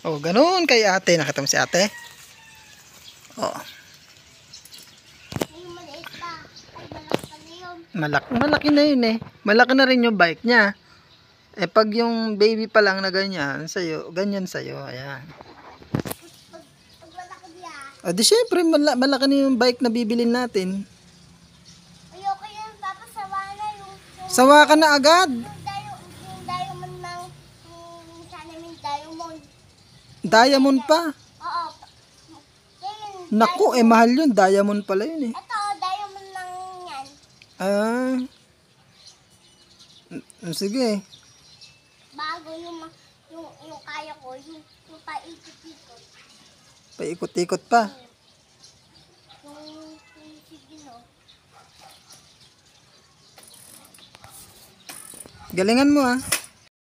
Oh, ganun kay ate. Nakita mo si ate? Oh. Yung maliit pa. Ay, malaki pa na yun. Malaki na yun eh. Malaki na rin yung bike niya. Eh pag yung baby pa lang na ganyan sa'yo, ganyan sa'yo. Ayan. Pag malaki niya, O di syempre, malaki na yung bike na bibilin natin. ayoko yun. Tapos sawa na yung Sawa ka na agad. yung diamond ng sana yung diamond. Diamond pa. Oo. Yun, Naku, eh mahal yun. Diamond pala yun eh. ito, diamond lang yan. Ah. Sige. Bago yung kaya ko, yung paikot-ikot. Paikot-ikot pa. Yung sige no. Galingan mo ah.